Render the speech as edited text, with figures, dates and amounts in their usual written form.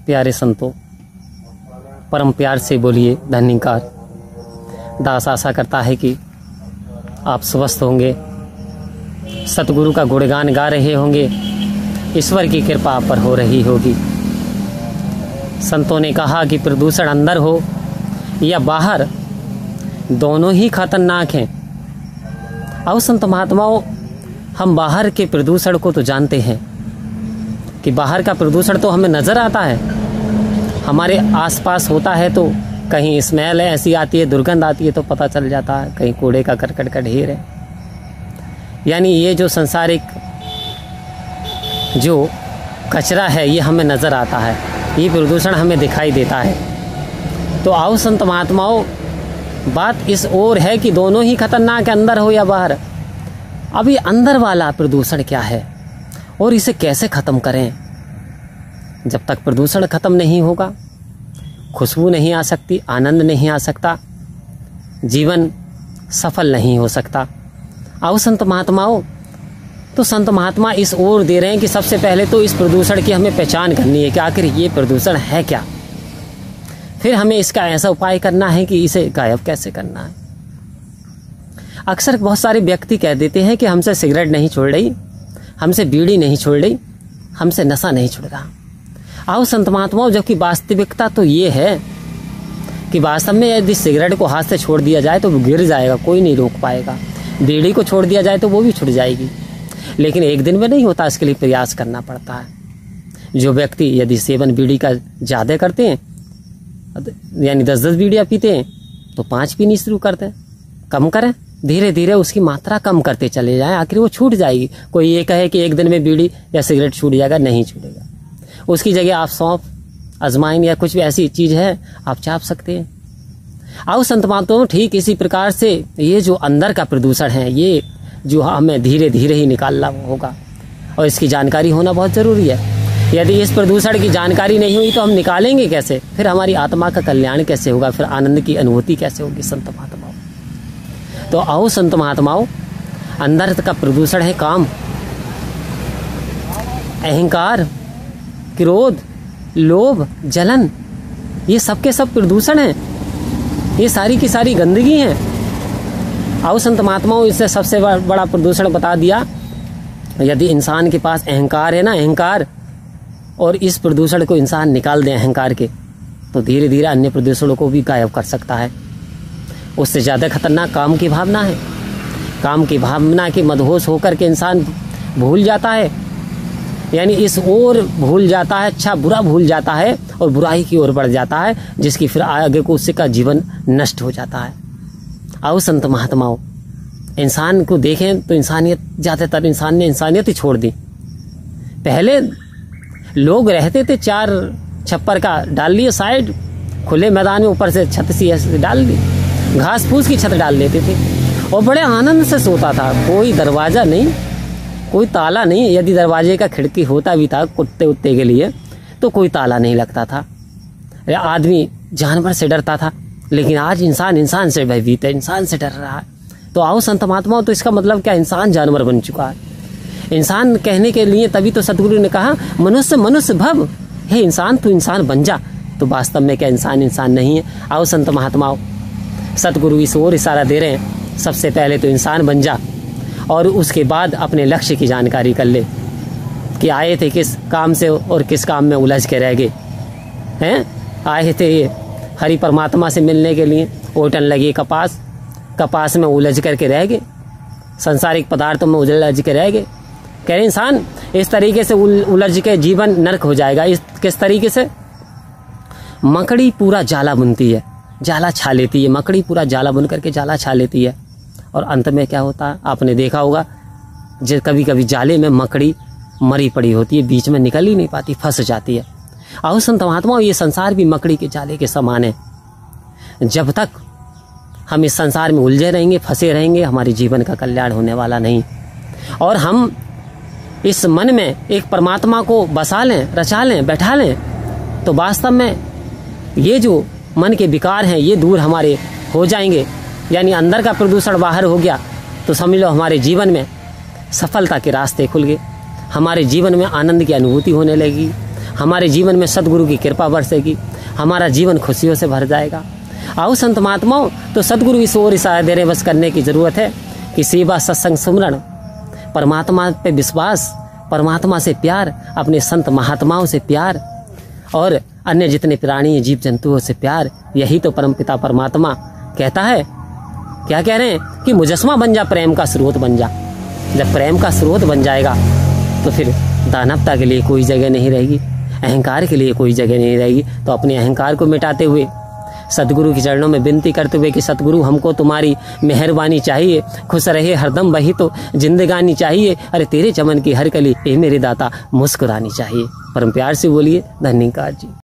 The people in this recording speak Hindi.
प्यारे संतों, परम प्यार से बोलिए धन्यकार। दास आशा करता है कि आप स्वस्थ होंगे, सतगुरु का गुणगान गा रहे होंगे, ईश्वर की कृपा आप पर हो रही होगी। संतों ने कहा कि प्रदूषण अंदर हो या बाहर, दोनों ही खतरनाक हैं। आओ संत महात्माओं, हम बाहर के प्रदूषण को तो जानते हैं कि बाहर का प्रदूषण तो हमें नज़र आता है, हमारे आसपास होता है, तो कहीं स्मेल है ऐसी आती है, दुर्गंध आती है तो पता चल जाता है, कहीं कूड़े का करकट का ढेर है। यानी ये जो संसारिक जो कचरा है ये हमें नज़र आता है, ये प्रदूषण हमें दिखाई देता है। तो आओ संत महात्माओं, बात इस ओर है कि दोनों ही खतरनाक है, अंदर हो या बाहर। अभी अंदर वाला प्रदूषण क्या है और इसे कैसे ख़त्म करें? जब तक प्रदूषण ख़त्म नहीं होगा, खुशबू नहीं आ सकती, आनंद नहीं आ सकता, जीवन सफल नहीं हो सकता। आओ संत महात्माओं, तो संत महात्मा इस ओर दे रहे हैं कि सबसे पहले तो इस प्रदूषण की हमें पहचान करनी है कि आखिर ये प्रदूषण है क्या। फिर हमें इसका ऐसा उपाय करना है कि इसे गायब कैसे करना है। अक्सर बहुत सारे व्यक्ति कह देते हैं कि हमसे सिगरेट नहीं छोड़ रही, हमसे बीड़ी नहीं छोड़ रही, हमसे नशा नहीं छुड़ रहा। आओ संत महात्माओं, जबकि वास्तविकता तो ये है कि वास्तव में यदि सिगरेट को हाथ से छोड़ दिया जाए तो वो गिर जाएगा, कोई नहीं रोक पाएगा। बीड़ी को छोड़ दिया जाए तो वो भी छूट जाएगी, लेकिन एक दिन में नहीं होता, इसके लिए प्रयास करना पड़ता है। जो व्यक्ति यदि सेवन बीड़ी का ज़्यादा करते हैं, यानी 10-10 बीड़ियाँ पीते हैं, तो 5 पीनी शुरू करते हैं। कम करें, धीरे धीरे उसकी मात्रा कम करते चले जाएं, आखिर वो छूट जाएगी। कोई ये कहे कि एक दिन में बीड़ी या सिगरेट छूट जाएगा, नहीं छूटेगा। उसकी जगह आप सौंफ, अजवाइन या कुछ भी ऐसी चीज़ है आप चाप सकते हैं। आओ संत महात्माओं, ठीक इसी प्रकार से ये जो अंदर का प्रदूषण है, ये जो हमें धीरे धीरे ही निकालना होगा और इसकी जानकारी होना बहुत ज़रूरी है। यदि इस प्रदूषण की जानकारी नहीं हुई तो हम निकालेंगे कैसे? फिर हमारी आत्मा का कल्याण कैसे होगा? फिर आनंद की अनुभूति कैसे होगी? संत महात्माओं, तो आओ संत महात्माओं, अंदर का प्रदूषण है काम, अहंकार, क्रोध, लोभ, जलन, ये सब के सब प्रदूषण हैं, ये सारी की सारी गंदगी है। आओ संत महात्माओं, इससे सबसे बड़ा प्रदूषण बता दिया। यदि इंसान के पास अहंकार है ना, अहंकार, और इस प्रदूषण को इंसान निकाल दे अहंकार के, तो धीरे धीरे अन्य प्रदूषणों को भी गायब कर सकता है। उससे ज़्यादा खतरनाक काम की भावना है। काम की भावना के मदहोश होकर के इंसान भूल जाता है, यानी इस ओर भूल जाता है, अच्छा बुरा भूल जाता है और बुराई की ओर बढ़ जाता है, जिसकी फिर आगे को उससे का जीवन नष्ट हो जाता है। आओ संत महात्माओं, इंसान को देखें तो इंसानियत, ज़्यादातर इंसान ने इंसानियत ही छोड़ दी। पहले लोग रहते थे, 4 छप्पर का डाल लिए साइड, खुले मैदान में ऊपर से छत सी ऐसे डाल दी, घास फूस की छत डाल लेते थे और बड़े आनंद से सोता था। कोई दरवाज़ा नहीं, कोई ताला नहीं, यदि दरवाजे का खिड़की होता भी था कुत्ते उत्ते के लिए तो कोई ताला नहीं लगता था। आदमी जानवर से डरता था, लेकिन आज इंसान से भयभीत है, इंसान से डर रहा है। तो आओ संत महात्माओं, तो इसका मतलब क्या? इंसान जानवर बन चुका है। इंसान कहने के लिए तभी तो सतगुरु ने कहा मनुष्य मनुष्य भव, हे इंसान तू इंसान बन जा। तो वास्तव में क्या इंसान नहीं है? आओ संत महात्माओं, सतगुरु इस ओर इशारा दे रहे हैं, सबसे पहले तो इंसान बन जा और उसके बाद अपने लक्ष्य की जानकारी कर ले कि आए थे किस काम से और किस काम में उलझ के रह गए हैं। आए थे हरि परमात्मा से मिलने के लिए, ओटन लगी कपास में उलझ करके रह गए, सांसारिक पदार्थों में उलझ के रह गए। कह रहे इंसान इस तरीके से उलझ के जीवन नरक हो जाएगा। किस तरीके से? मकड़ी पूरा जाला बुनती है, जाला छा लेती है, मकड़ी पूरा जाला बुन करके जाला छा लेती है, और अंत में क्या होता है आपने देखा होगा, जो कभी कभी जाले में मकड़ी मरी पड़ी होती है, बीच में निकल ही नहीं पाती, फंस जाती है। आओ संत महात्माओं, ये संसार भी मकड़ी के जाले के समान है। जब तक हम इस संसार में उलझे रहेंगे, फंसे रहेंगे, हमारे जीवन का कल्याण होने वाला नहीं। और हम इस मन में एक परमात्मा को बसा लें, रचा लें, बैठा लें, तो वास्तव में ये जो मन के विकार हैं ये दूर हमारे हो जाएंगे। यानी अंदर का प्रदूषण बाहर हो गया तो समझ लो हमारे जीवन में सफलता के रास्ते खुल गए, हमारे जीवन में आनंद की अनुभूति होने लगी, हमारे जीवन में सदगुरु की कृपा बरसेगी, हमारा जीवन खुशियों से भर जाएगा। आओ संत महात्माओं, तो सदगुरु इस ओर इशारा दे रहे, बस करने की जरूरत है कि सेवा, सत्संग, सुमरण, परमात्मा पे विश्वास, परमात्मा से प्यार, अपने संत महात्माओं से प्यार और अन्य जितने प्राणी जीव जंतुओं से प्यार। यही तो परमपिता परमात्मा कहता है। क्या कह रहे हैं कि मुजस्मा बन जा, प्रेम का स्रोत बन जा। जब प्रेम का स्रोत बन जाएगा तो फिर दानवता के लिए कोई जगह नहीं रहेगी, अहंकार के लिए कोई जगह नहीं रहेगी। तो अपने अहंकार को मिटाते हुए सदगुरु के चरणों में विनती करते हुए कि सदगुरु हमको तुम्हारी मेहरबानी चाहिए, खुश रहे हरदम वही तो जिंदगानी चाहिए, अरे तेरे चमन की हर कली ए मेरे दाता मुस्कुरानी चाहिए। परम प्यार से बोलिए धन्यवाद जी।